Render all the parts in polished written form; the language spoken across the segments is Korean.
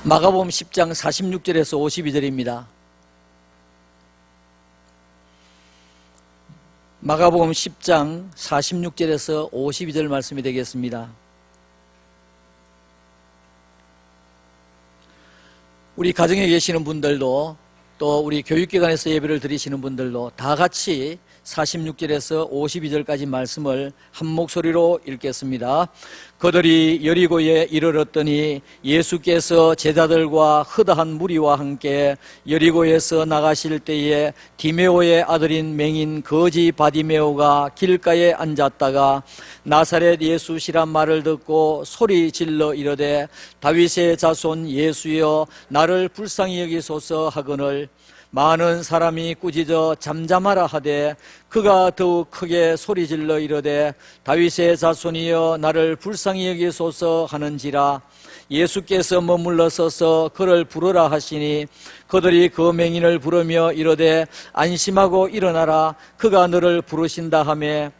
마가복음 10장 46절에서 52절입니다. 마가복음 10장 46절에서 52절 말씀이 되겠습니다. 우리 가정에 계시는 분들도 또 우리 교육기관에서 예배를 드리시는 분들도 다 같이 46절에서 52절까지 말씀을 한 목소리로 읽겠습니다. 그들이 여리고에 이르렀더니 예수께서 제자들과 허다한 무리와 함께 여리고에서 나가실 때에 디메오의 아들인 맹인 거지 바디메오가 길가에 앉았다가 나사렛 예수시란 말을 듣고 소리 질러 이르되 다윗의 자손 예수여 나를 불쌍히 여기소서 하거늘 많은 사람이 꾸짖어 잠잠하라 하되 그가 더욱 크게 소리질러 이르되 다윗의 자손이여 나를 불쌍히 여기소서 하는지라. 예수께서 머물러 서서 그를 부르라 하시니 그들이 그 맹인을 부르며 이르되 안심하고 일어나라 그가 너를 부르신다 하매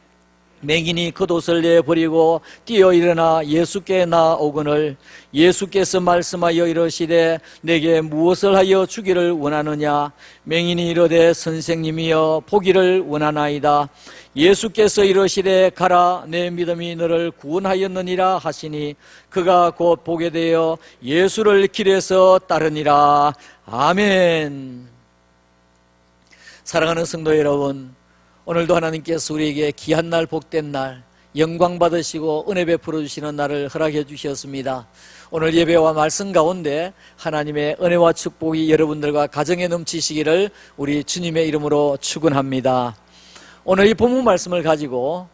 맹인이 겉옷을 내버리고 뛰어 일어나 예수께 나아오거늘 예수께서 말씀하여 이르시되 내게 무엇을 하여 주기를 원하느냐. 맹인이 이르되 선생님이여 보기를 원하나이다. 예수께서 이르시되 가라 내 믿음이 너를 구원하였느니라 하시니 그가 곧 보게 되어 예수를 길에서 따르니라. 아멘. 사랑하는 성도 여러분, 오늘도 하나님께서 우리에게 귀한 날, 복된 날, 영광 받으시고 은혜 베풀어 주시는 날을 허락해 주셨습니다. 오늘 예배와 말씀 가운데 하나님의 은혜와 축복이 여러분들과 가정에 넘치시기를 우리 주님의 이름으로 축원합니다. 오늘 이 본문 말씀을 가지고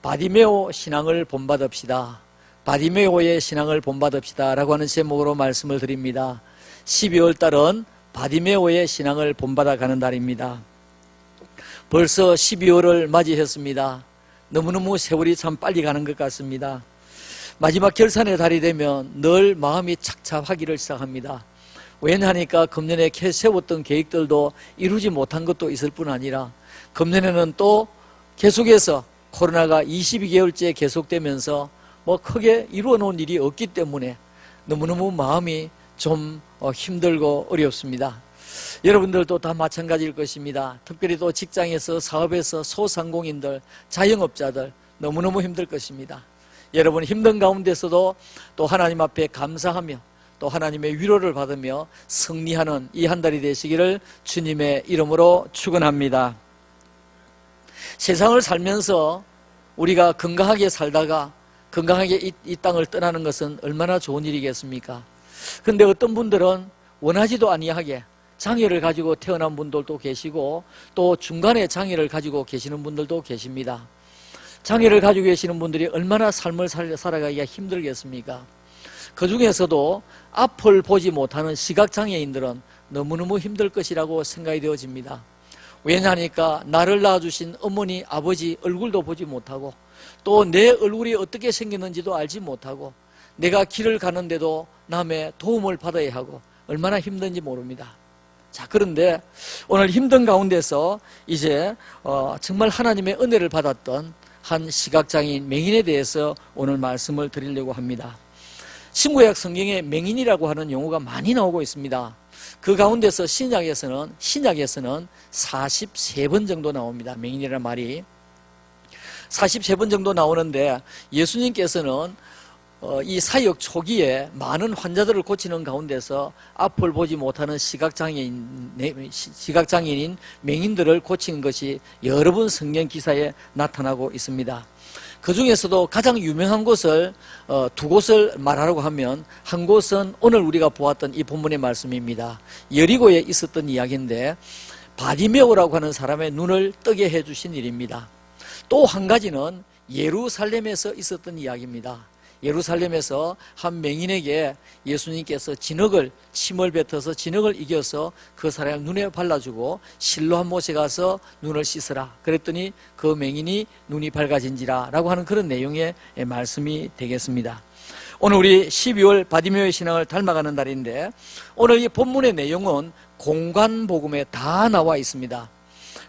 바디메오 신앙을 본받읍시다, 바디메오의 신앙을 본받읍시다 라고 하는 제목으로 말씀을 드립니다. 12월 달은 바디메오의 신앙을 본받아가는 달입니다. 벌써 12월을 맞이했습니다. 너무너무 세월이 참 빨리 가는 것 같습니다. 마지막 결산의 달이 되면 늘 마음이 착잡하기를 시작합니다. 왜냐하니까 금년에 세웠던 계획들도 이루지 못한 것도 있을 뿐 아니라 금년에는 또 계속해서 코로나가 22개월째 계속되면서 크게 이루어 놓은 일이 없기 때문에 너무너무 마음이 좀 힘들고 어렵습니다. 여러분들도 다 마찬가지일 것입니다. 특별히 또 직장에서 사업에서 소상공인들, 자영업자들 너무너무 힘들 것입니다. 여러분 힘든 가운데서도 또 하나님 앞에 감사하며 또 하나님의 위로를 받으며 승리하는 이 한 달이 되시기를 주님의 이름으로 축원합니다. 세상을 살면서 우리가 건강하게 살다가 건강하게 이 땅을 떠나는 것은 얼마나 좋은 일이겠습니까? 그런데 어떤 분들은 원하지도 아니하게 장애를 가지고 태어난 분들도 계시고 또 중간에 장애를 가지고 계시는 분들도 계십니다. 장애를 가지고 계시는 분들이 얼마나 삶을 살아가기가 힘들겠습니까? 그 중에서도 앞을 보지 못하는 시각장애인들은 너무너무 힘들 것이라고 생각이 되어집니다. 왜냐하니까 나를 낳아주신 어머니, 아버지 얼굴도 보지 못하고 또 내 얼굴이 어떻게 생겼는지도 알지 못하고 내가 길을 가는데도 남의 도움을 받아야 하고 얼마나 힘든지 모릅니다. 자, 그런데 오늘 힘든 가운데서 이제 정말 하나님의 은혜를 받았던 한 시각장애인 맹인에 대해서 오늘 말씀을 드리려고 합니다. 신구약 성경에 맹인이라고 하는 용어가 많이 나오고 있습니다. 그 가운데서 신약에서는 43번 정도 나옵니다. 맹인이라는 말이 43번 정도 나오는데 예수님께서는 이 사역 초기에 많은 환자들을 고치는 가운데서 앞을 보지 못하는 시각장애인인 맹인들을 고치는 것이 여러 번 성경 기사에 나타나고 있습니다. 그 중에서도 가장 유명한 곳을 두 곳을 말하라고 하면 한 곳은 오늘 우리가 보았던 이 본문의 말씀입니다. 여리고에 있었던 이야기인데 바디메오라고 하는 사람의 눈을 뜨게 해주신 일입니다. 또 한 가지는 예루살렘에서 있었던 이야기입니다. 예루살렘에서 한 맹인에게 예수님께서 침을 뱉어서 진흙을 이겨서 그 사람의 눈에 발라주고 실로암 못에 가서 눈을 씻으라 그랬더니 그 맹인이 눈이 밝아진지라 라고 하는 그런 내용의 말씀이 되겠습니다. 오늘 우리 12월 바디메오의 신앙을 닮아가는 달인데 오늘 이 본문의 내용은 공관복음에 다 나와 있습니다.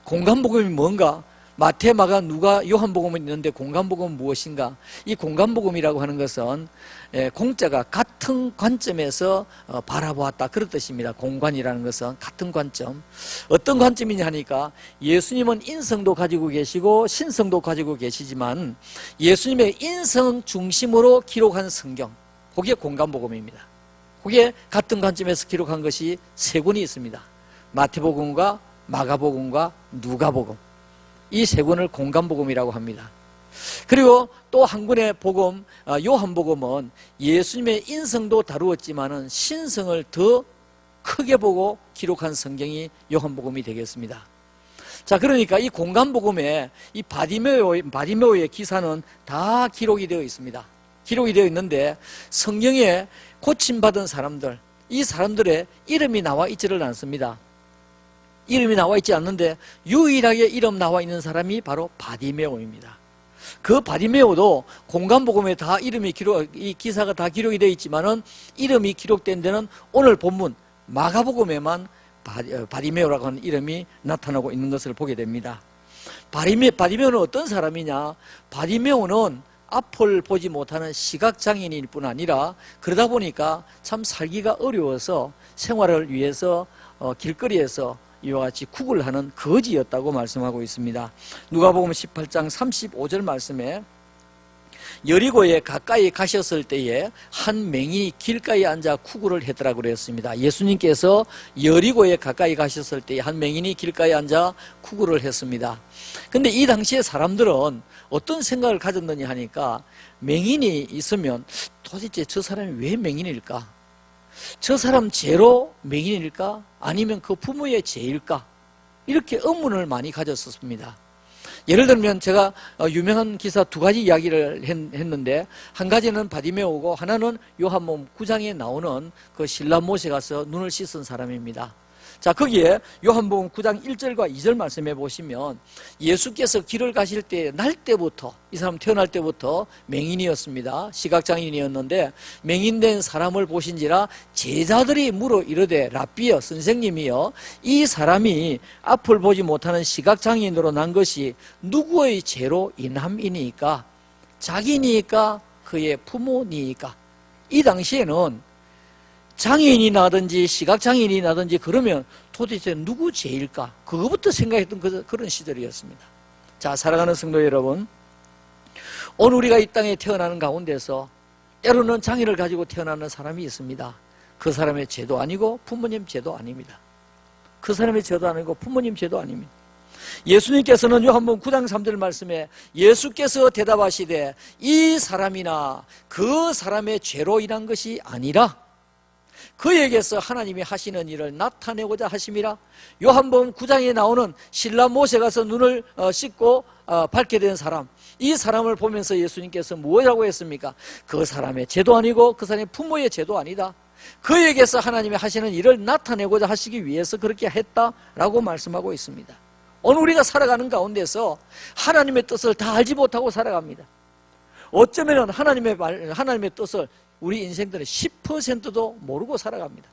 공관복음이 뭔가? 마태, 마가, 누가, 요한복음은 있는데 공관복음은 무엇인가? 이 공관복음이라고 하는 것은 공자가 같은 관점에서 바라보았다, 그런 뜻입니다. 공관이라는 것은 같은 관점. 어떤 관점이냐 하니까 예수님은 인성도 가지고 계시고 신성도 가지고 계시지만 예수님의 인성 중심으로 기록한 성경, 그게 공관복음입니다. 그게 같은 관점에서 기록한 것이 세 권이 있습니다. 마태복음과 마가복음과 누가복음, 이 세 권을 공관복음이라고 합니다. 그리고 또 한 권의 복음, 요한복음은 예수님의 인성도 다루었지만은 신성을 더 크게 보고 기록한 성경이 요한복음이 되겠습니다. 자, 그러니까 이 공관복음에 이 바디메오의 기사는 다 기록이 되어 있습니다. 기록이 되어 있는데 성경에 고침받은 사람들, 이 사람들의 이름이 나와 있지를 않습니다. 이름이 나와 있지 않는데 유일하게 이름 나와 있는 사람이 바로 바디메오입니다. 그 바디메오도 공관복음에 다 이 기사가 다 기록이 되어 있지만은 이름이 기록된 데는 오늘 본문 마가복음에만 바디메오라고 하는 이름이 나타나고 있는 것을 보게 됩니다. 바디메오는 어떤 사람이냐? 바디메오는 앞을 보지 못하는 시각장애인일 뿐 아니라 그러다 보니까 참 살기가 어려워서 생활을 위해서 길거리에서 이와 같이 구걸을 하는 거지였다고 말씀하고 있습니다. 누가복음 18장 35절 말씀에 여리고에 가까이 가셨을 때에 한 맹인이 길가에 앉아 구걸을 했더라고 그랬습니다. 예수님께서 여리고에 가까이 가셨을 때에 한 맹인이 길가에 앉아 구걸을 했습니다. 근데 이 당시에 사람들은 어떤 생각을 가졌느냐 하니까 맹인이 있으면 도대체 저 사람이 왜 맹인일까? 저 사람 죄로 맹인일까? 아니면 그 부모의 죄일까? 이렇게 의문을 많이 가졌었습니다. 예를 들면 제가 유명한 기사 두 가지 이야기를 했는데 한 가지는 바디메오고 하나는 요한복음 9장에 나오는 그 신라 못에 가서 눈을 씻은 사람입니다. 자, 거기에 요한복음 9장 1절과 2절 말씀해 보시면 예수께서 길을 가실 때 날 때부터, 이 사람 태어날 때부터 맹인이었습니다. 시각장애인이었는데 맹인된 사람을 보신지라 제자들이 물어 이르되 랍비여, 선생님이여, 이 사람이 앞을 보지 못하는 시각장애인으로 난 것이 누구의 죄로 인함이니까? 자기니까 그의 부모니까? 이 당시에는 장애인이 나든지 시각장애인이 나든지 그러면 도대체 누구 죄일까? 그거부터 생각했던 그런 시절이었습니다. 자, 사랑하는 성도 여러분, 오늘 우리가 이 땅에 태어나는 가운데서 때로는 장애를 가지고 태어나는 사람이 있습니다. 그 사람의 죄도 아니고 부모님 죄도 아닙니다. 그 사람의 죄도 아니고 부모님 죄도 아닙니다. 예수님께서는 요한복음 9장 3절 말씀에 예수께서 대답하시되 이 사람이나 그 사람의 죄로 인한 것이 아니라 그에게서 하나님이 하시는 일을 나타내고자 하심이라. 요한복음 9장에 나오는 신라 못에 가서 눈을 씻고 밝게 된 사람, 이 사람을 보면서 예수님께서 무엇이라고 했습니까? 그 사람의 죄도 아니고 그 사람의 부모의 죄도 아니다. 그에게서 하나님이 하시는 일을 나타내고자 하시기 위해서 그렇게 했다라고 말씀하고 있습니다. 오늘 우리가 살아가는 가운데서 하나님의 뜻을 다 알지 못하고 살아갑니다. 어쩌면 하나님의 뜻을 우리 인생들은 10%도 모르고 살아갑니다.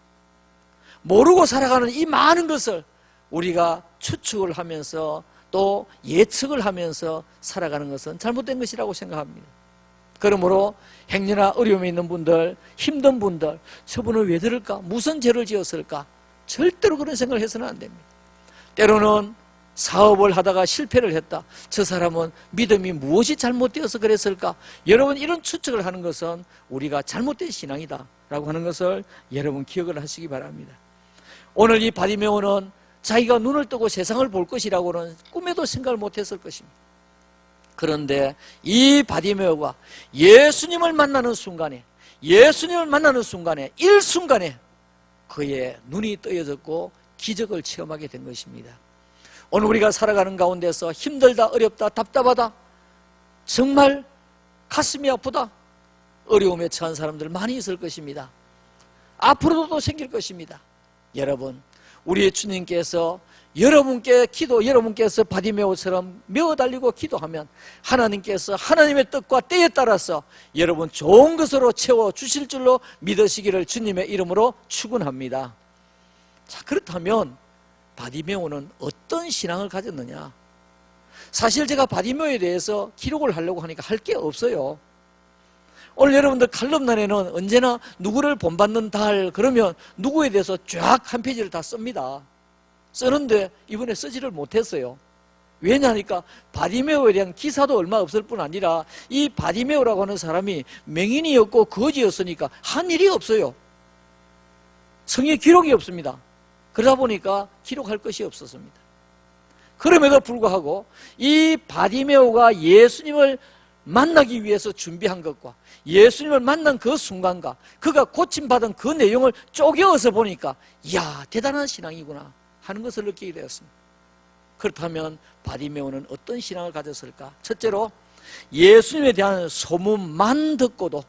모르고 살아가는 이 많은 것을 우리가 추측을 하면서 또 예측을 하면서 살아가는 것은 잘못된 것이라고 생각합니다. 그러므로 행여나 어려움이 있는 분들, 힘든 분들, 저분은 왜 저럴까? 무슨 죄를 지었을까? 절대로 그런 생각을 해서는 안 됩니다. 때로는 사업을 하다가 실패를 했다. 저 사람은 믿음이 무엇이 잘못되어서 그랬을까? 여러분, 이런 추측을 하는 것은 우리가 잘못된 신앙이다 라고 하는 것을 여러분 기억을 하시기 바랍니다. 오늘 이 바디메오는 자기가 눈을 뜨고 세상을 볼 것이라고는 꿈에도 생각을 못했을 것입니다. 그런데 이 바디메오가 예수님을 만나는 순간에 일순간에 그의 눈이 떠여졌고 기적을 체험하게 된 것입니다. 오늘 우리가 살아가는 가운데서 힘들다, 어렵다, 답답하다, 정말 가슴이 아프다, 어려움에 처한 사람들 많이 있을 것입니다. 앞으로도 또 생길 것입니다. 여러분, 우리의 주님께서 여러분께서 바디메오처럼 메어달리고 기도하면 하나님께서 하나님의 뜻과 때에 따라서 여러분 좋은 것으로 채워주실 줄로 믿으시기를 주님의 이름으로 축원합니다. 자, 그렇다면 바디메오는 어떤 신앙을 가졌느냐? 사실 제가 바디메오에 대해서 기록을 하려고 하니까 할 게 없어요. 오늘 여러분들 칼럼란에는 언제나 누구를 본받는 달 그러면 누구에 대해서 쫙 한 페이지를 다 씁니다. 쓰는데 이번에 쓰지를 못했어요. 왜냐니까 바디메오에 대한 기사도 얼마 없을 뿐 아니라 이 바디메오라고 하는 사람이 맹인이었고 거지였으니까 한 일이 없어요. 성의 기록이 없습니다. 그러다 보니까 기록할 것이 없었습니다. 그럼에도 불구하고 이 바디메오가 예수님을 만나기 위해서 준비한 것과 예수님을 만난 그 순간과 그가 고침받은 그 내용을 쪼개어서 보니까 이야 대단한 신앙이구나 하는 것을 느끼게 되었습니다. 그렇다면 바디메오는 어떤 신앙을 가졌을까? 첫째로 예수님에 대한 소문만 듣고도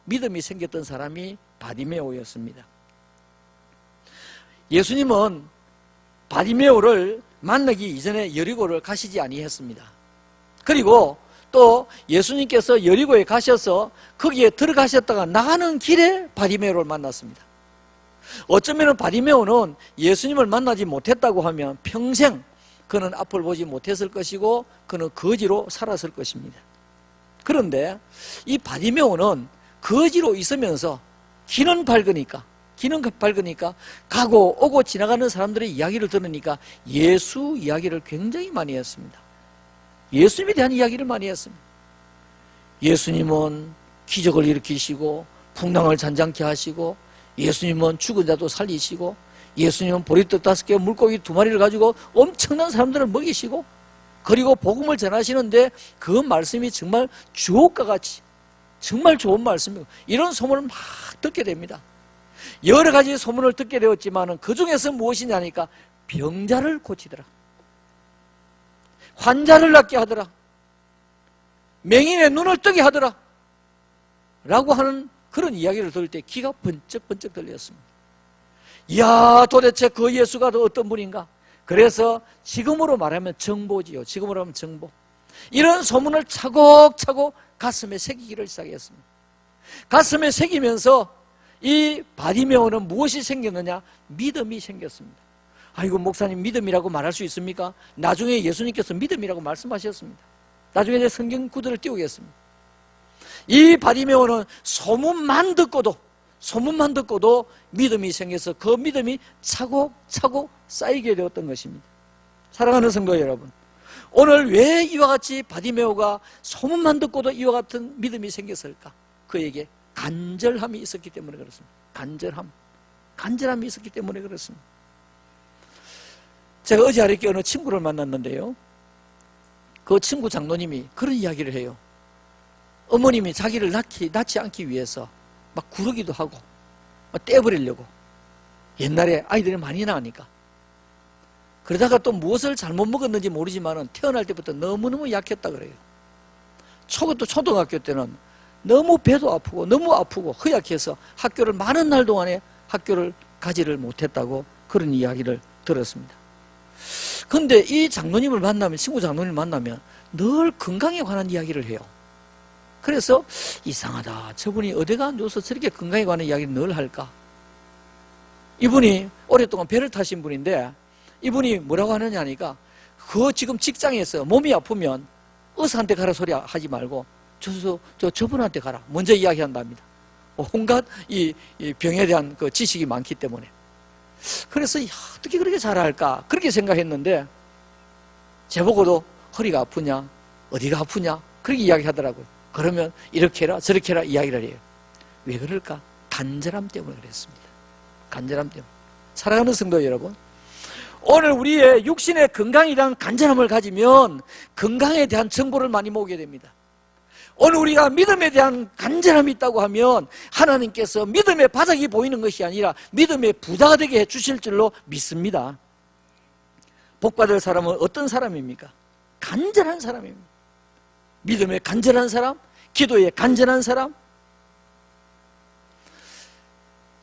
믿음이 생겼던 사람이 바디메오였습니다. 예수님은 바디메오를 만나기 이전에 여리고를 가시지 아니했습니다. 그리고 또 예수님께서 여리고에 가셔서 거기에 들어가셨다가 나가는 길에 바디메오를 만났습니다. 어쩌면 바디메오는 예수님을 만나지 못했다고 하면 평생 그는 앞을 보지 못했을 것이고 그는 거지로 살았을 것입니다. 그런데 이 바디메오는 거지로 있으면서 귀는 밝으니까 가고 오고 지나가는 사람들의 이야기를 들으니까 예수 이야기를 굉장히 많이 했습니다. 예수님에 대한 이야기를 많이 했습니다. 예수님은 기적을 일으키시고 풍랑을 잔잔케 하시고 예수님은 죽은 자도 살리시고 예수님은 보리떡 5개 물고기 2마리를 가지고 엄청난 사람들을 먹이시고 그리고 복음을 전하시는데 그 말씀이 정말 주옥과 같이 정말 좋은 말씀이고 이런 소문을 막 듣게 됩니다. 여러 가지 소문을 듣게 되었지만 그 중에서 무엇이냐니까 병자를 고치더라, 환자를 낫게 하더라, 맹인의 눈을 뜨게 하더라 라고 하는 그런 이야기를 들을 때 귀가 번쩍번쩍 들렸습니다. 이야 도대체 그 예수가 어떤 분인가? 그래서 지금으로 말하면 정보지요. 지금으로 하면 정보. 이런 소문을 차곡차곡 가슴에 새기기를 시작했습니다. 가슴에 새기면서 이 바디메오는 무엇이 생겼느냐? 믿음이 생겼습니다. 아이고 목사님 믿음이라고 말할 수 있습니까? 나중에 예수님께서 믿음이라고 말씀하셨습니다. 나중에 이제 성경 구절을 띄우겠습니다. 이 바디메오는 소문만 듣고도 믿음이 생겨서 그 믿음이 차곡차곡 쌓이게 되었던 것입니다. 사랑하는 성도 여러분, 오늘 왜 이와 같이 바디메오가 소문만 듣고도 이와 같은 믿음이 생겼을까? 그에게 간절함이 있었기 때문에 그렇습니다. 간절함이 있었기 때문에 그렇습니다. 제가 어제 하루께 어느 친구를 만났는데요, 그 친구 장로님이 그런 이야기를 해요. 어머님이 자기를 낳지 않기 위해서 막 구르기도 하고 막 떼버리려고, 옛날에 아이들이 많이 나으니까. 그러다가 또 무엇을 잘못 먹었는지 모르지만 태어날 때부터 너무너무 약했다 그래요. 초등학교 때는 너무 배도 아프고 너무 아프고 허약해서 학교를 많은 날 동안에 학교를 가지를 못했다고 그런 이야기를 들었습니다. 그런데 이 장로님을 만나면, 친구 장로님을 만나면 늘 건강에 관한 이야기를 해요. 그래서 이상하다, 저분이 어디가 안 좋아서 저렇게 건강에 관한 이야기를 늘 할까? 이분이 오랫동안 배를 타신 분인데 이분이 뭐라고 하느냐니까, 그 지금 직장에서 몸이 아프면 의사한테 가라 소리 하지 말고 저분한테 가라 먼저 이야기한답니다. 온갖 이 병에 대한 그 지식이 많기 때문에. 그래서 어떻게 그렇게 잘할까 그렇게 생각했는데, 제보고도 허리가 아프냐 어디가 아프냐 그렇게 이야기하더라고요. 그러면 이렇게 해라 저렇게 해라 이야기를 해요. 왜 그럴까? 간절함 때문에 그랬습니다. 간절함 때문에. 사랑하는 성도 여러분, 오늘 우리의 육신의 건강에 대한 간절함을 가지면 건강에 대한 정보를 많이 모으게 됩니다. 오늘 우리가 믿음에 대한 간절함이 있다고 하면 하나님께서 믿음의 바닥이 보이는 것이 아니라 믿음의 부자가 되게 해주실 줄로 믿습니다. 복받을 사람은 어떤 사람입니까? 간절한 사람입니다. 믿음에 간절한 사람, 기도에 간절한 사람.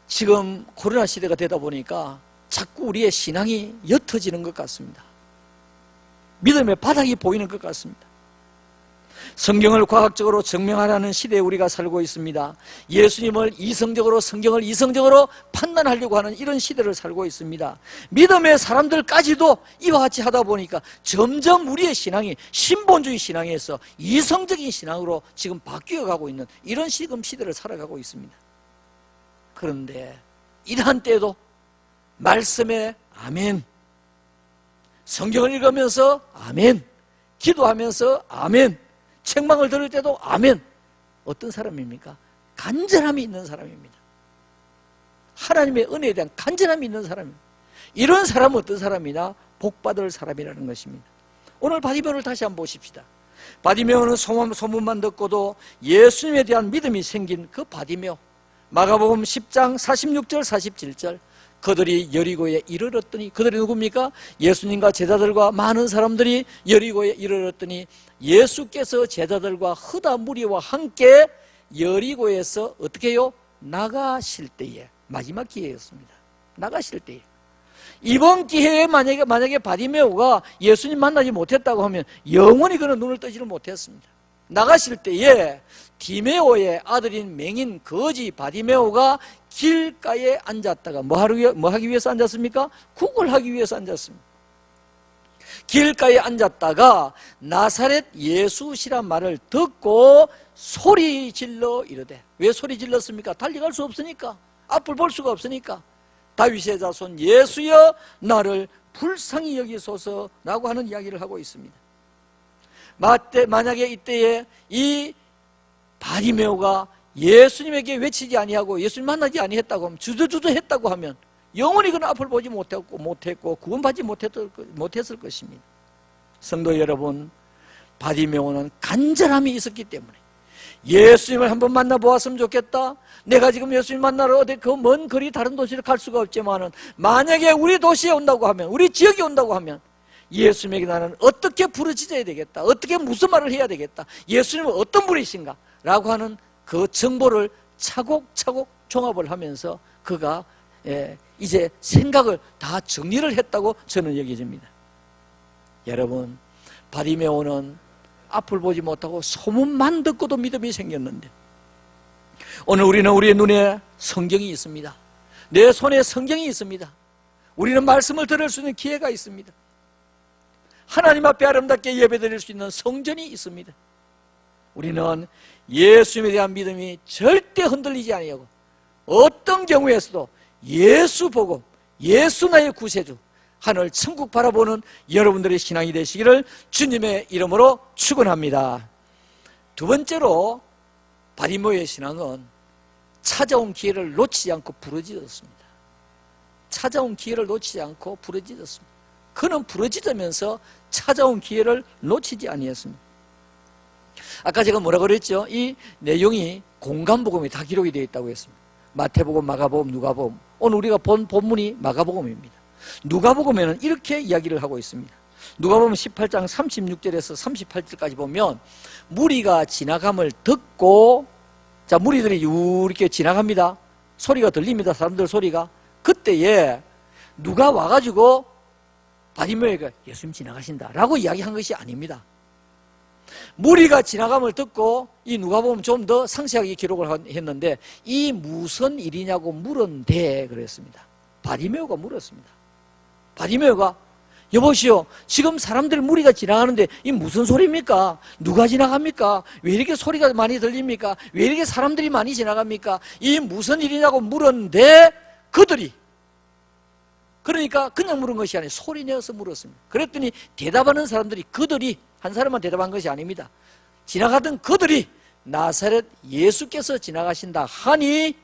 지금 코로나 시대가 되다 보니까 자꾸 우리의 신앙이 옅어지는 것 같습니다. 믿음의 바닥이 보이는 것 같습니다. 성경을 과학적으로 증명하라는 시대에 우리가 살고 있습니다. 예수님을 이성적으로, 성경을 이성적으로 판단하려고 하는 이런 시대를 살고 있습니다. 믿음의 사람들까지도 이와 같이 하다 보니까 점점 우리의 신앙이 신본주의 신앙에서 이성적인 신앙으로 지금 바뀌어가고 있는 이런 지금 시대를 살아가고 있습니다. 그런데 이러한 때에도 말씀에 아멘, 성경을 읽으면서 아멘, 기도하면서 아멘, 책망을 들을 때도 아멘. 어떤 사람입니까? 간절함이 있는 사람입니다. 하나님의 은혜에 대한 간절함이 있는 사람입니다. 이런 사람은 어떤 사람이냐? 복받을 사람이라는 것입니다. 오늘 바디메오를 다시 한번 보십시다. 바디메오는 소문만 듣고도 예수님에 대한 믿음이 생긴 그 바디메오. 마가복음 10장 46절 47절, 그들이 여리고에 이르렀더니, 그들이 누굽니까? 예수님과 제자들과 많은 사람들이 여리고에 이르렀더니 예수께서 제자들과 흐다 무리와 함께 여리고에서 어떻게 해요? 나가실 때에, 마지막 기회였습니다. 나가실 때에, 이번 기회에 만약에 바디메오가 예수님 만나지 못했다고 하면 영원히 그는 눈을 뜨지를 못했습니다. 나가실 때에 디메오의 아들인 맹인 거지 바디메오가 길가에 앉았다가 뭐 하기 위해서 앉았습니까? 구걸하기 위해서 앉았습니다. 길가에 앉았다가 나사렛 예수시란 말을 듣고 소리 질러 이르되, 왜 소리 질렀습니까? 달려갈 수 없으니까, 앞을 볼 수가 없으니까. 다윗의 자손 예수여 나를 불쌍히 여기소서라고 하는 이야기를 하고 있습니다. 만약에 이때에 이 바디메오가 예수님에게 외치지 아니하고 예수님 만나지 아니했다고 하면, 주저주저 했다고 하면 영원히 그는 앞을 보지 못했고 구원받지 못했을 것입니다. 성도 여러분, 바디메오는 간절함이 있었기 때문에 예수님을 한번 만나보았으면 좋겠다. 내가 지금 예수님 만나러 어디 그 먼 거리 다른 도시를 갈 수가 없지만은 만약에 우리 도시에 온다고 하면, 우리 지역에 온다고 하면 예수님에게 나는 어떻게 부르짖어야 되겠다, 어떻게 무슨 말을 해야 되겠다, 예수님은 어떤 분이신가 라고 하는 그 정보를 차곡차곡 종합을 하면서 그가 이제 생각을 다 정리를 했다고 저는 여겨집니다. 여러분, 바디메오는 앞을 보지 못하고 소문만 듣고도 믿음이 생겼는데, 오늘 우리는 우리의 눈에 성경이 있습니다. 내 손에 성경이 있습니다. 우리는 말씀을 들을 수 있는 기회가 있습니다. 하나님 앞에 아름답게 예배드릴 수 있는 성전이 있습니다. 우리는 예수님에 대한 믿음이 절대 흔들리지 아니하고 어떤 경우에서도 예수 복음, 예수 나의 구세주, 하늘 천국 바라보는 여러분들의 신앙이 되시기를 주님의 이름으로 축원합니다. 두 번째로 바디메오의 신앙은 찾아온 기회를 놓치지 않고 부르짖었습니다. 찾아온 기회를 놓치지 않고 부르짖었습니다. 그는 부르짖으면서 찾아온 기회를 놓치지 아니했습니다. 아까 제가 뭐라고 그랬죠? 이 내용이 공간복음이 다 기록이 되어 있다고 했습니다. 마태복음, 마가복음, 누가복음. 오늘 우리가 본 본문이 마가복음입니다. 누가복음에는 이렇게 이야기를 하고 있습니다. 누가복음 18장 36절에서 38절까지 보면 무리가 지나감을 듣고, 자, 무리들이 이렇게 지나갑니다. 소리가 들립니다. 사람들 소리가. 그때에 누가 와가지고 바디메오가 예수님 지나가신다 라고 이야기한 것이 아닙니다. 무리가 지나감을 듣고, 이 누가복음 좀 더 상세하게 기록을 했는데, 이 무슨 일이냐고 물은데 그랬습니다. 바디메오가 물었습니다. 바디메오가 여보시오, 지금 사람들 무리가 지나가는데 이 무슨 소리입니까? 누가 지나갑니까? 왜 이렇게 소리가 많이 들립니까? 왜 이렇게 사람들이 많이 지나갑니까? 이 무슨 일이냐고 물었는데 그들이, 그러니까 그냥 물은 것이 아니라 소리 내어서 물었습니다. 그랬더니 대답하는 사람들이, 그들이 한 사람만 대답한 것이 아닙니다. 지나가던 그들이 나사렛 예수께서 지나가신다 하니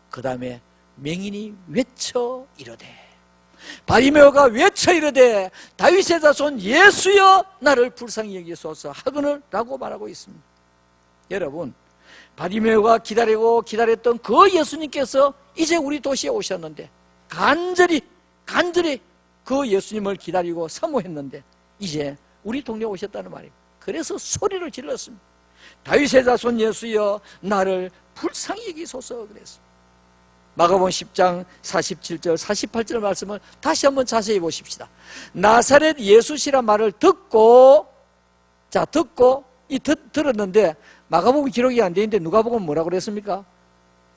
그 다음에 맹인이 외쳐 이르되, 바디메오가 외쳐 이르되 다윗의 자손 예수여 나를 불쌍히 여기소서 하거늘 라고 말하고 있습니다. 여러분, 바디메오가 기다렸던 그 예수님께서 이제 우리 도시에 오셨는데, 간절히 그 예수님을 기다리고 사모했는데 이제 우리 동네에 오셨다는 말입니다. 그래서 소리를 질렀습니다. 다윗의 자손 예수여 나를 불쌍히 여기소서 그랬습니다. 마가복음 10장 47절 48절 말씀을 다시 한번 자세히 보십시다. 나사렛 예수시란 말을 듣고 들었는데 마가복음 기록이 안 돼 있는데 누가복음 뭐라고 그랬습니까?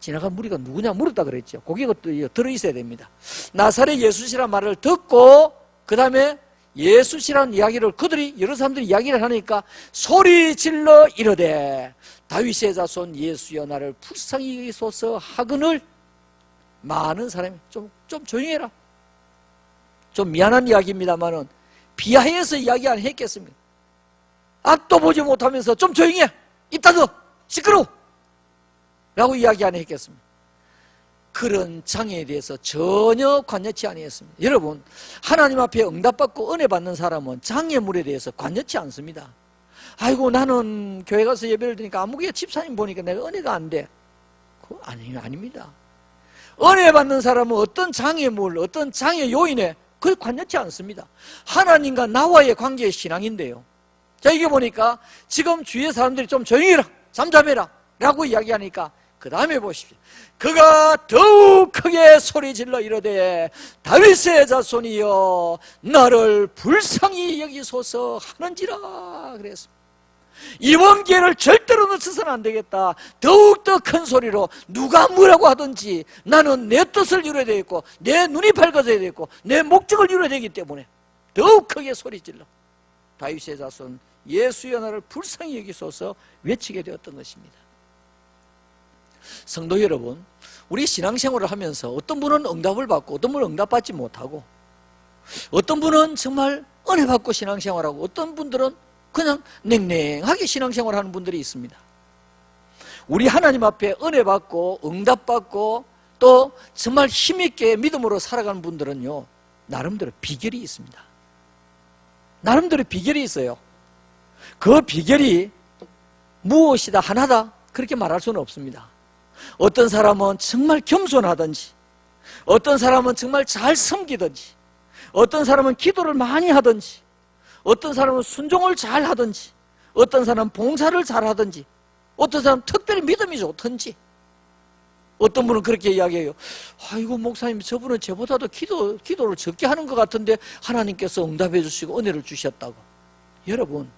지나간 무리가 누구냐 물었다 그랬죠. 거기가 또 들어있어야 됩니다. 나사렛 예수시란 말을 듣고 그 다음에 예수시라는 이야기를 그들이 여러 사람들이 이야기를 하니까 소리 질러 이르되 다윗의 자손 예수여 나를 불쌍히 여기소서 하거늘 많은 사람이 좀 조용히 해라. 좀 미안한 이야기입니다만은 비하해서 이야기 안 했겠습니까? 앞도 보지 못하면서 좀 조용히 해. 입 닫어. 시끄러워. 라고 이야기 안 했겠습니까? 그런 장애에 대해서 전혀 관여치 아니했습니다. 여러분, 하나님 앞에 응답받고 은혜 받는 사람은 장애물에 대해서 관여치 않습니다. 아이고 나는 교회 가서 예배를 드리니까 아무개 집사님 보니까 내가 은혜가 안 돼. 그거 아닙니다. 은혜 받는 사람은 어떤 장애물, 어떤 장애 요인에 그게 관여치 않습니다. 하나님과 나와의 관계의 신앙인데요. 자, 이게 보니까 지금 주위의 사람들이 좀 조용히 해라, 잠잠해라 라고 이야기하니까 그 다음에 보십시오. 그가 더욱 크게 소리질러 이르되 다윗의 자손이여 나를 불쌍히 여기소서 하는지라 그랬습니다. 이번 기회를 절대로 놓쳐서는 안 되겠다. 더욱더 큰 소리로 누가 뭐라고 하든지 나는 내 뜻을 이루어야 되겠고 내 눈이 밝아져야 되겠고 내 목적을 이루어야 되기 때문에 더욱 크게 소리질러 다윗의 자손 예수여 나를 불쌍히 여기소서 외치게 되었던 것입니다. 성도 여러분, 우리 신앙생활을 하면서 어떤 분은 응답을 받고 어떤 분은 응답받지 못하고 어떤 분은 정말 은혜 받고 신앙생활하고 어떤 분들은 그냥 냉랭하게 신앙생활하는 분들이 있습니다. 우리 하나님 앞에 은혜 받고 응답받고 또 정말 힘있게 믿음으로 살아가는 분들은요, 나름대로 비결이 있습니다. 나름대로 비결이 있어요. 그 비결이 무엇이다 하나다 그렇게 말할 수는 없습니다. 어떤 사람은 정말 겸손하든지 어떤 사람은 정말 잘 섬기든지 어떤 사람은 기도를 많이 하든지 어떤 사람은 순종을 잘 하든지 어떤 사람은 봉사를 잘 하든지 어떤 사람은 특별히 믿음이 좋든지 어떤 분은 그렇게 이야기해요. 아이고 목사님 저분은 저보다도 기도를 적게 하는 것 같은데 하나님께서 응답해 주시고 은혜를 주셨다고. 여러분,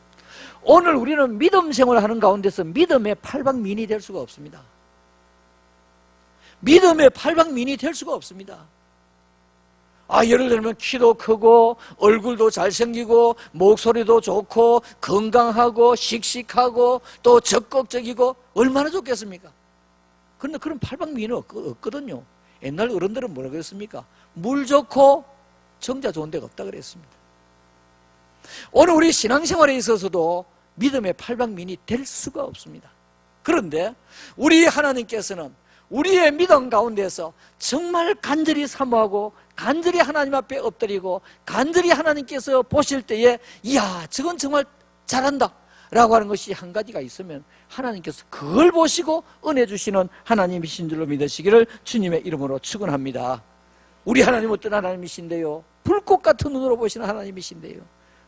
오늘 우리는 믿음 생활을 하는 가운데서 믿음의 팔방민이 될 수가 없습니다. 믿음의 팔방민이 될 수가 없습니다. 예를 들면 키도 크고 얼굴도 잘생기고 목소리도 좋고 건강하고 씩씩하고 또 적극적이고 얼마나 좋겠습니까? 그런데 그런 팔방미인은 없거든요. 옛날 어른들은 뭐라 그랬습니까? 물 좋고 정자 좋은 데가 없다 그랬습니다. 오늘 우리 신앙생활에 있어서도 믿음의 팔방미인이 될 수가 없습니다. 그런데 우리 하나님께서는 우리의 믿음 가운데서 정말 간절히 사모하고 간절히 하나님 앞에 엎드리고 간절히 하나님께서 보실 때에 이야 저건 정말 잘한다 라고 하는 것이 한 가지가 있으면 하나님께서 그걸 보시고 은혜 주시는 하나님이신 줄로 믿으시기를 주님의 이름으로 축원합니다. 우리 하나님 어떤 하나님이신데요? 불꽃 같은 눈으로 보시는 하나님이신데요.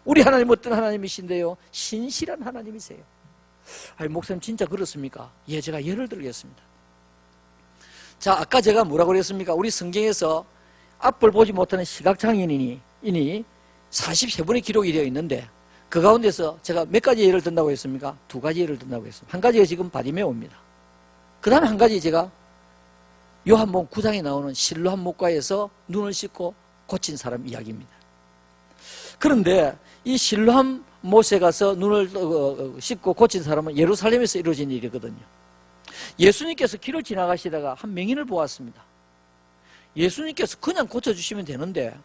우리 하나님 어떤 하나님이신데요? 신실한 하나님이세요. 목사님 진짜 그렇습니까? 예, 제가 예를 들겠습니다. 자, 아까 제가 뭐라고 그랬습니까? 우리 성경에서 앞을 보지 못하는 시각장애인이 43분의 기록이 되어 있는데 그 가운데서 제가 몇 가지 예를 든다고 했습니까? 2가지 예를 든다고 했습니다. 한 가지가 지금 바디메오입니다. 그 다음에 한 가지 제가 요한복음 9장에 나오는 실로암 목가에서 눈을 씻고 고친 사람 이야기입니다. 그런데 이 실로암 못에 가서 눈을 씻고 고친 사람은 예루살렘에서 이루어진 일이거든요. 예수님께서 길을 지나가시다가 한 맹인을 보았습니다. 예수님께서 그냥 고쳐주시면 되는데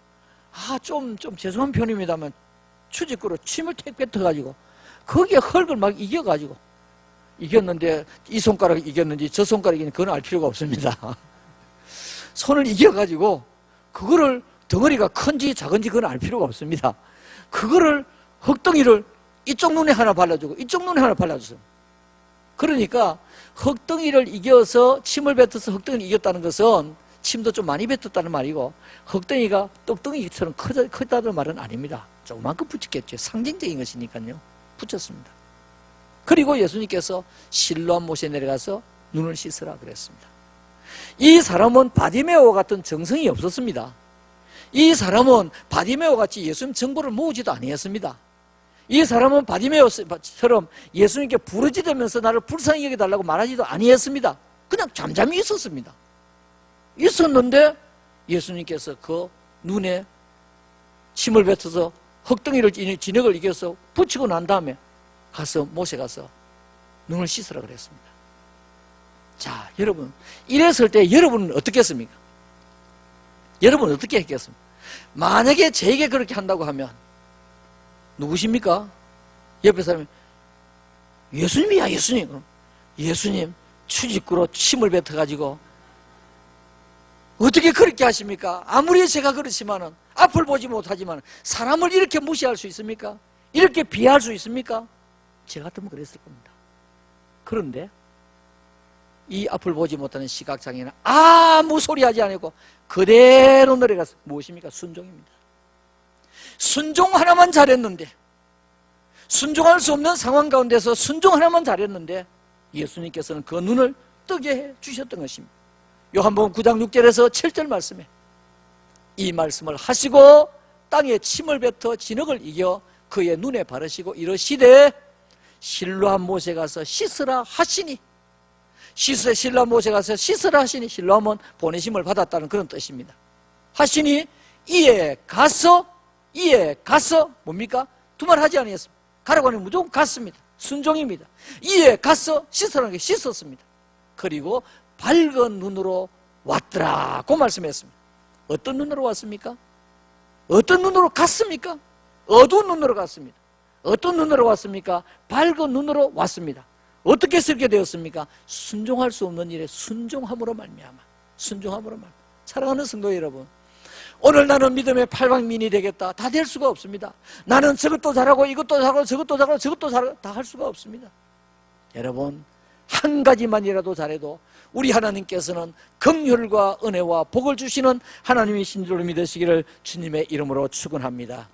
좀 죄송한 편입니다만 추직구로 침을 택 뱉어가지고 거기에 흙을 막 이겨가지고 이겼는데 이 손가락이 이겼는지 저 손가락이 이겼는지 그건 알 필요가 없습니다. 손을 이겨가지고 그거를 덩어리가 큰지 작은지 그건 알 필요가 없습니다. 그거를 흙덩이를 이쪽 눈에 하나 발라주고 이쪽 눈에 하나 발라주세요. 그러니까 흙덩이를 이겨서 침을 뱉어서 흙덩이를 이겼다는 것은 침도 좀 많이 뱉었다는 말이고 흙덩이가 떡덩이처럼 크다는 말은 아닙니다. 조그만큼 붙였겠죠. 상징적인 것이니까요. 붙였습니다. 그리고 예수님께서 실로암 못에 내려가서 눈을 씻으라 그랬습니다. 이 사람은 바디메오 같은 정성이 없었습니다. 이 사람은 바디메오 같이 예수님 정보를 모으지도 아니했습니다. 이 사람은 바디메오처럼 예수님께 부르짖으면서 나를 불쌍히 여겨달라고 말하지도 아니했습니다. 그냥 잠잠히 있었습니다. 있었는데 예수님께서 그 눈에 침을 뱉어서 흙덩이를 진흙을 이겨서 붙이고 난 다음에 모세 가서 눈을 씻으라 그랬습니다. 자, 여러분, 이랬을 때 여러분은 어떻게 했습니까? 여러분은 어떻게 했겠습니까? 만약에 저에게 그렇게 한다고 하면 누구십니까? 옆에 사람이 예수님이야, 예수님. 예수님 추직구로 침을 뱉어가지고 어떻게 그렇게 하십니까? 아무리 제가 그렇지만은 앞을 보지 못하지만 사람을 이렇게 무시할 수 있습니까? 이렇게 비하할 수 있습니까? 제 같으면 그랬을 겁니다. 그런데 이 앞을 보지 못하는 시각장애는 아무 소리 하지 않고 그대로 내려가서 무엇입니까? 순종입니다. 순종 하나만 잘했는데, 순종할 수 없는 상황 가운데서 순종 하나만 잘했는데 예수님께서는 그 눈을 뜨게 해 주셨던 것입니다. 요한복음 9장 6절에서 7절 말씀에 이 말씀을 하시고 땅에 침을 뱉어 진흙을 이겨 그의 눈에 바르시고 이르시되 실로암 모세 가서 씻으라 하시니, 실로암 모세 가서 씻으라 하시니, 실로암은 보내심을 받았다는 그런 뜻입니다. 하시니 이에 가서 뭡니까? 두말 하지 아니했습니다. 가라고 하면 무조건 갔습니다. 순종입니다. 이에 가서 씻으라는 게 씻었습니다. 그리고 밝은 눈으로 왔더라 고 말씀했습니다. 어떤 눈으로 왔습니까? 어떤 눈으로 갔습니까? 어두운 눈으로 갔습니다. 어떤 눈으로 왔습니까? 밝은 눈으로 왔습니다. 어떻게 쓰게 되었습니까? 순종할 수 없는 일에 순종함으로 말미암아. 순종함으로 말미암아. 사랑하는 성도 여러분, 오늘 나는 믿음의 팔방민이 되겠다. 다 될 수가 없습니다. 나는 저것도 잘하고 이것도 잘하고 저것도 잘하고 저것도 잘하고 다 할 수가 없습니다. 여러분, 한 가지만이라도 잘해도 우리 하나님께서는 긍휼과 은혜와 복을 주시는 하나님이신 줄로 믿으시기를 주님의 이름으로 축원합니다.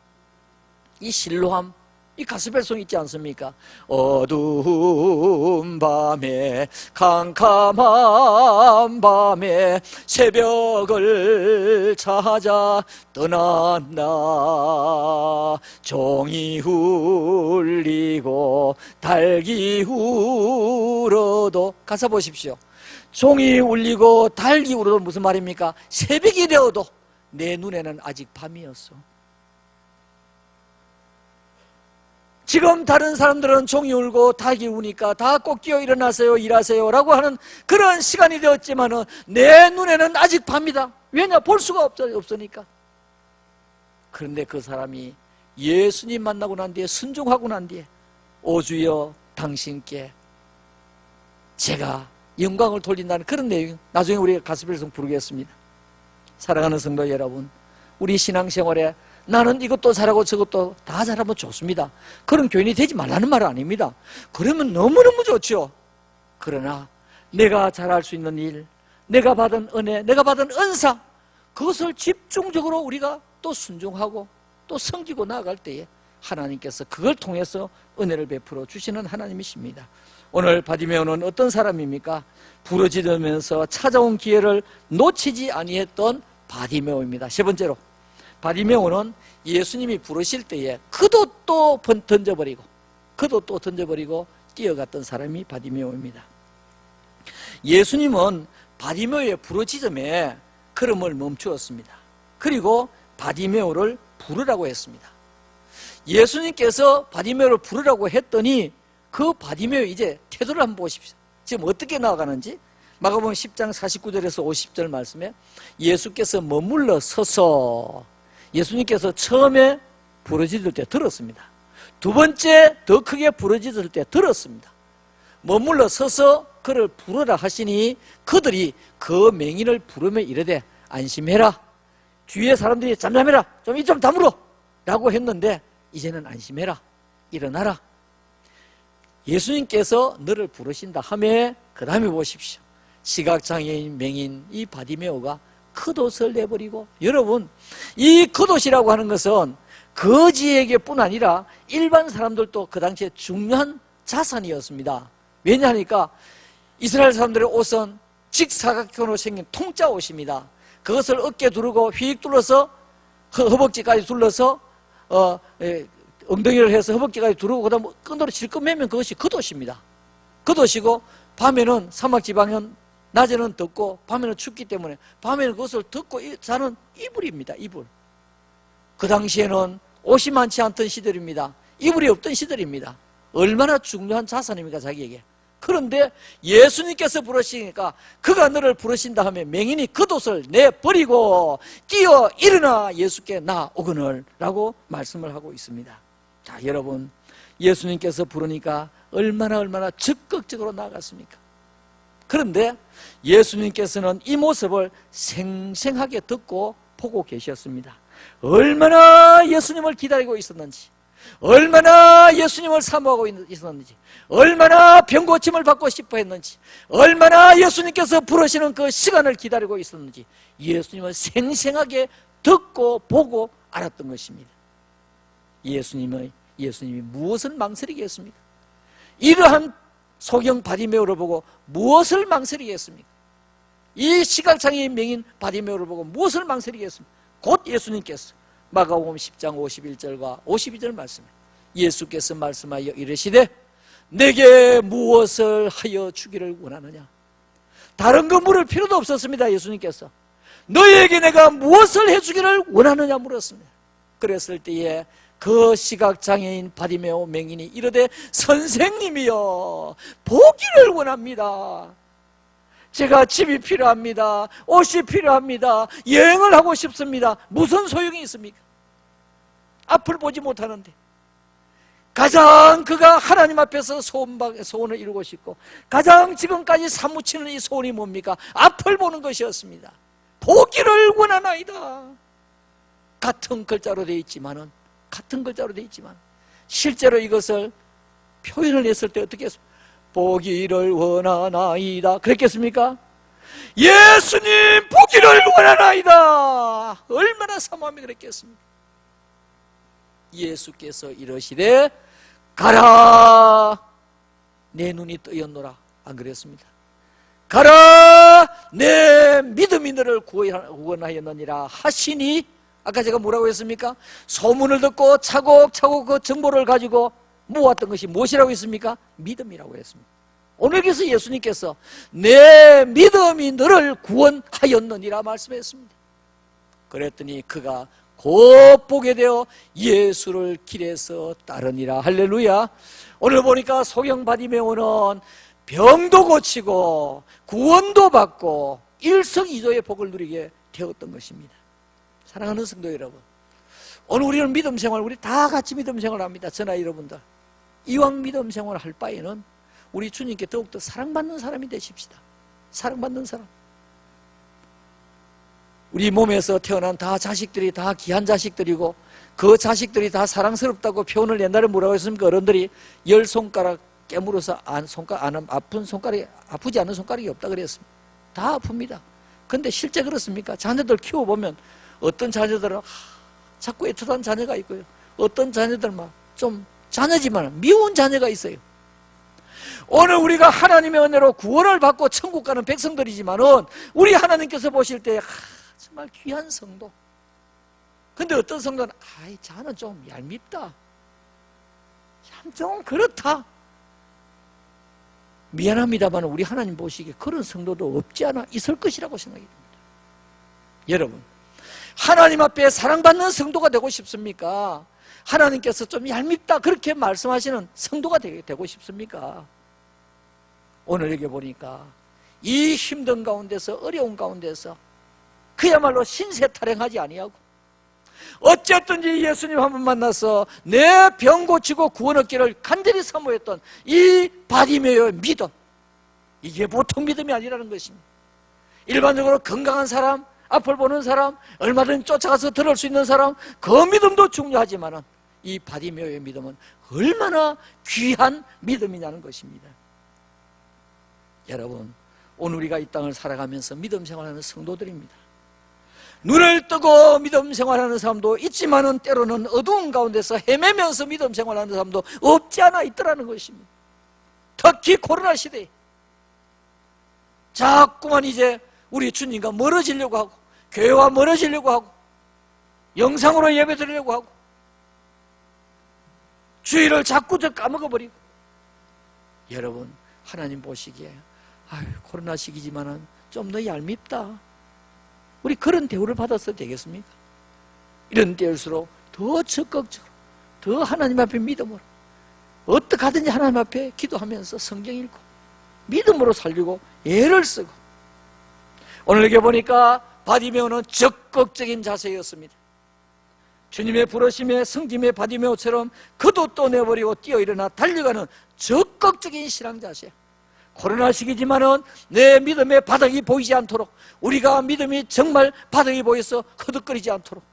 이 실로암, 이 가스펠송 있지 않습니까? 어두운 밤에 캄캄한 밤에 새벽을 찾아 떠난다. 종이 울리고 닭이 울어도, 가사 보십시오. 종이 울리고 닭이 울어도 무슨 말입니까? 새벽이 되어도 내 눈에는 아직 밤이었어. 지금 다른 사람들은 종이 울고 닭이 우니까 다 꼭 끼어 일어나세요, 일하세요 라고 하는 그런 시간이 되었지만은 내 눈에는 아직 밤이다. 왜냐? 볼 수가 없으니까. 그런데 그 사람이 예수님 만나고 난 뒤에, 순종하고 난 뒤에, 오 주여 당신께 제가 영광을 돌린다는 그런 내용, 나중에 우리가 가스펠송 부르겠습니다. 사랑하는 성도 여러분, 우리 신앙생활에 나는 이것도 잘하고 저것도 다 잘하면 좋습니다. 그런 교인이 되지 말라는 말은 아닙니다. 그러면 너무너무 좋죠. 그러나 내가 잘할 수 있는 일, 내가 받은 은혜, 내가 받은 은사, 그것을 집중적으로 우리가 또 순종하고 또 섬기고 나아갈 때에 하나님께서 그걸 통해서 은혜를 베풀어 주시는 하나님이십니다. 오늘 바디메오는 어떤 사람입니까? 부르짖으면서 찾아온 기회를 놓치지 아니했던 바디메오입니다. 세 번째로, 바디메오는 예수님이 부르실 때에 그도 또 던져버리고 뛰어갔던 사람이 바디메오입니다. 예수님은 바디메오의 부르짖음에 걸음을 멈추었습니다. 그리고 바디메오를 부르라고 했습니다. 예수님께서 바디메오를 부르라고 했더니 그 바디메오 이제 태도를 한번 보십시오. 지금 어떻게 나아가는지. 마가복음 10장 49절에서 50절 말씀에 예수께서 머물러 서서, 예수님께서 처음에 부르짖을 때 들었습니다. 두 번째 더 크게 부르짖을 때 들었습니다. 머물러 서서 그를 부르라 하시니 그들이 그 맹인을 부르며 이르되 안심해라, 주위의 사람들이 잠잠해라, 좀 입 좀 다물어 라고 했는데 이제는 안심해라, 일어나라. 예수님께서 너를 부르신다 하며 그 다음에 보십시오. 시각장애인 맹인 이 바디메오가 겉옷을 내버리고, 여러분 이 겉옷이라고 하는 것은 거지에게 뿐 아니라 일반 사람들도 그 당시에 중요한 자산이었습니다. 왜냐하니까 이스라엘 사람들의 옷은 직사각형으로 생긴 통짜 옷입니다. 그것을 어깨에 두르고 휙 둘러서 허벅지까지 둘러서 엉덩이를 해서 허벅지까지 두르고 그다음 끈으로 질끈 매면 그것이 겉옷입니다. 겉옷이고 밤에는 사막지방은 낮에는 덥고 밤에는 춥기 때문에 밤에는 그것을 덮고 자는 이불입니다. 이불. 그 당시에는 옷이 많지 않던 시절입니다. 이불이 없던 시절입니다. 얼마나 중요한 자산입니까 자기에게. 그런데 예수님께서 부르시니까 그가 너를 부르신다 하면 맹인이 겉옷을 내버리고 뛰어 일어나 예수께 나오거늘 라고 말씀을 하고 있습니다. 자, 여러분, 예수님께서 부르니까 얼마나 적극적으로 나아갔습니까? 그런데 예수님께서는 이 모습을 생생하게 듣고 보고 계셨습니다. 얼마나 예수님을 기다리고 있었는지, 얼마나 예수님을 사모하고 있었는지, 얼마나 병고침을 받고 싶어 했는지, 얼마나 예수님께서 부르시는 그 시간을 기다리고 있었는지 예수님을 생생하게 듣고 보고 알았던 것입니다. 예수님이 무엇을 망설이게 했습니까? 이러한 소경 바디메오를 보고 무엇을 망설이게 했습니까? 이 시각장애인 맹인 바디메오를 보고 무엇을 망설이게 했습니까? 곧 예수님께서 마가복음 10장 51절과 52절 말씀에 예수께서 말씀하여 이르시되 내게 무엇을 하여 주기를 원하느냐? 다른 거 물을 필요도 없었습니다. 예수님께서 너희에게 내가 무엇을 해주기를 원하느냐 물었습니다. 그랬을 때에 그 시각장애인 바디메오 맹인이 이르되 선생님이여 보기를 원합니다. 제가 집이 필요합니다. 옷이 필요합니다. 여행을 하고 싶습니다. 무슨 소용이 있습니까? 앞을 보지 못하는데 가장 그가 하나님 앞에서 소원을 이루고 싶고 가장 지금까지 사무치는 이 소원이 뭡니까? 앞을 보는 것이었습니다. 보기를 원하나이다. 같은 글자로 되어 있지만 실제로 이것을 표현을 했을 때 어떻게 했습니까? 보기를 원하나이다 그랬겠습니까? 예수님 보기를 원하나이다. 얼마나 사모함이 그랬겠습니까? 예수께서 이러시되 가라 내 눈이 뜨였노라. 안 그랬습니다? 가라 내 믿음이 너를 구원하였느니라 하시니 아까 제가 뭐라고 했습니까? 소문을 듣고 차곡차곡 그 정보를 가지고 모았던 것이 무엇이라고 했습니까? 믿음이라고 했습니다. 오늘께서 예수님께서 내 믿음이 너를 구원하였느니라 말씀했습니다. 그랬더니 그가 곧 보게 되어 예수를 길에서 따르니라. 할렐루야. 오늘 보니까 소경 바디메오는 병도 고치고 구원도 받고 일석이조의 복을 누리게 되었던 것입니다. 사랑하는 성도 여러분, 오늘 우리는 믿음 생활, 우리 다 같이 믿음 생활을 합니다. 저나 여러분들 이왕 믿음 생활을 할 바에는 우리 주님께 더욱더 사랑받는 사람이 되십시다. 사랑받는 사람. 우리 몸에서 태어난 다 자식들이 다 귀한 자식들이고 그 자식들이 다 사랑스럽다고 표현을 옛날에 뭐라고 했습니까? 어른들이 10손가락 깨물어서 아픈 손가락이 아프지 않은 손가락이 없다 그랬습니다. 다 아픕니다. 근데 실제 그렇습니까? 자녀들 키워보면 어떤 자녀들은 자꾸 애틋한 자녀가 있고요. 어떤 자녀들은 좀 자녀지만 미운 자녀가 있어요. 오늘 우리가 하나님의 은혜로 구원을 받고 천국 가는 백성들이지만은 우리 하나님께서 보실 때 정말 귀한 성도. 근데 어떤 성도는 자는 좀 얄밉다. 참 좀 그렇다. 미안합니다만 우리 하나님 보시기에 그런 성도도 없지 않아 있을 것이라고 생각이 듭니다. 여러분, 하나님 앞에 사랑받는 성도가 되고 싶습니까? 하나님께서 좀 얄밉다 그렇게 말씀하시는 성도가 되고 싶습니까? 오늘 여기 보니까 이 힘든 가운데서 어려운 가운데서 그야말로 신세타령하지 아니하고 어쨌든지 예수님 한 번 만나서 내 병 고치고 구원 얻기를 간절히 사모했던 이 바디메오의 믿음, 이게 보통 믿음이 아니라는 것입니다. 일반적으로 건강한 사람, 앞을 보는 사람, 얼마든지 쫓아가서 들을 수 있는 사람, 그 믿음도 중요하지만 이 바디메오의 믿음은 얼마나 귀한 믿음이냐는 것입니다. 여러분, 오늘 우리가 이 땅을 살아가면서 믿음 생활하는 성도들입니다. 눈을 뜨고 믿음 생활하는 사람도 있지만은 때로는 어두운 가운데서 헤매면서 믿음 생활하는 사람도 없지 않아 있더라는 것입니다. 특히 코로나 시대에 자꾸만 이제 우리 주님과 멀어지려고 하고 교회와 멀어지려고 하고 영상으로 예배드리려고 하고 주의를 자꾸 까먹어버리고. 여러분, 하나님 보시기에 아유, 코로나 시기지만은 좀 더 얄밉다. 우리 그런 대우를 받아서 되겠습니까? 이런 때일수록 더 적극적으로, 더 하나님 앞에 믿음으로, 어떻게 하든지 하나님 앞에 기도하면서 성경 읽고 믿음으로 살리고 애를 쓰고. 오늘 여기 보니까 바디메오는 적극적인 자세였습니다. 주님의 부르심에 성김의 바디메오처럼 그도 또 내버리고 뛰어 일어나 달려가는 적극적인 신앙 자세. 코로나 시기지만은 내 믿음의 바닥이 보이지 않도록, 우리가 믿음이 정말 바닥이 보여서 허덕거리지 않도록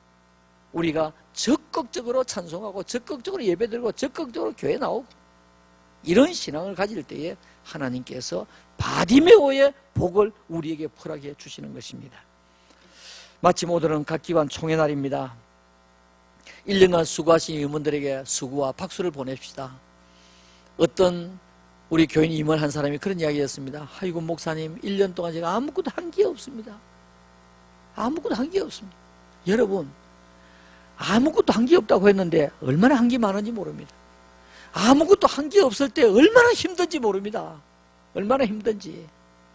우리가 적극적으로 찬송하고 적극적으로 예배드리고 적극적으로 교회 나오고, 이런 신앙을 가질 때에 하나님께서 바디메오의 복을 우리에게 허락해 주시는 것입니다. 마침 오늘은 각 기관 총회 날입니다. 1년간 수고하신 임원들에게 수고와 박수를 보냅시다. 어떤 우리 교인 임원 한 사람이 그런 이야기했습니다. 아이고 목사님, 1년 동안 제가 아무것도 한 게 없습니다. 아무것도 한 게 없습니다. 여러분, 아무것도 한 게 없다고 했는데 얼마나 한 게 많은지 모릅니다. 아무것도 한 게 없을 때 얼마나 힘든지 모릅니다. 얼마나 힘든지.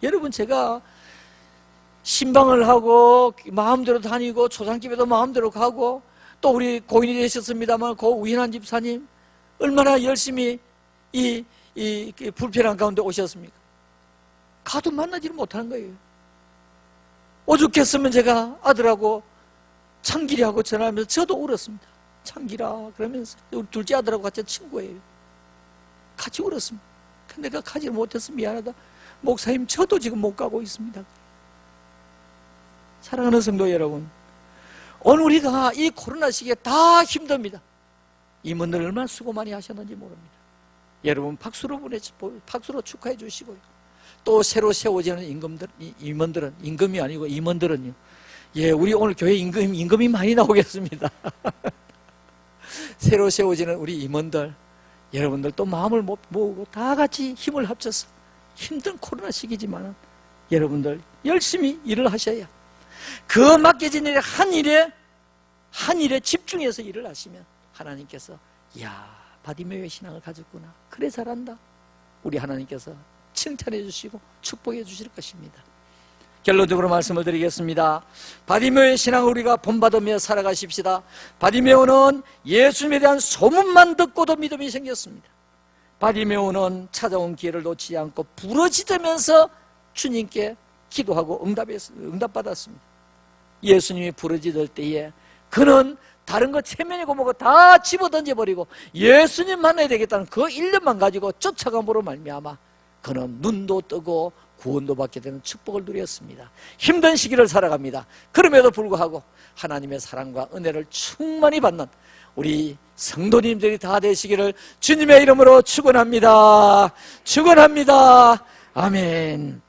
여러분, 제가 신방을 하고 마음대로 다니고 초상집에도 마음대로 가고, 또 우리 고인이 되셨습니다만 고 우인한 집사님 얼마나 열심히 이 불편한 가운데 오셨습니까? 가도 만나지를 못하는 거예요. 오죽했으면 제가 아들하고 창길이하고 전화하면서 저도 울었습니다. 창길아 그러면서 우리 둘째 아들하고 같이 친구예요. 같이 울었습니다. 근데 내가 가지 못해서 미안하다. 목사님, 저도 지금 못 가고 있습니다. 사랑하는 성도 여러분, 오늘 우리가 이 코로나 시기에 다 힘듭니다. 임원들 얼마나 수고 많이 하셨는지 모릅니다. 여러분, 박수로 축하해 주시고요. 또 새로 세워지는 임원들은, 임금이 아니고 임원들은요, 예, 우리 오늘 교회 임금이 많이 나오겠습니다. 새로 세워지는 우리 임원들, 여러분들 또 마음을 모으고 다 같이 힘을 합쳐서 힘든 코로나 시기지만 여러분들 열심히 일을 하셔야, 그 맡겨진 일에 한 일에 집중해서 일을 하시면 하나님께서 야, 바디메오의 신앙을 가졌구나, 그래 잘한다, 우리 하나님께서 칭찬해 주시고 축복해 주실 것입니다. 결론적으로 말씀을 드리겠습니다. 바디메오의 신앙을 우리가 본받으며 살아가십시다. 바디메오는 예수님에 대한 소문만 듣고도 믿음이 생겼습니다. 바디메오는 찾아온 기회를 놓치지 않고 부르짖으면서 주님께 기도하고 응답받았습니다. 예수님이 부르짖을 때에 그는 다른 거 체면이고 뭐고 다 집어던져버리고 예수님 만나야 되겠다는 그 일념만 가지고 쫓아감으로 말미암아 그는 눈도 뜨고 구원도 받게 되는 축복을 누렸습니다. 힘든 시기를 살아갑니다. 그럼에도 불구하고 하나님의 사랑과 은혜를 충만히 받는 우리 성도님들이 다 되시기를 주님의 이름으로 축원합니다. 축원합니다. 아멘.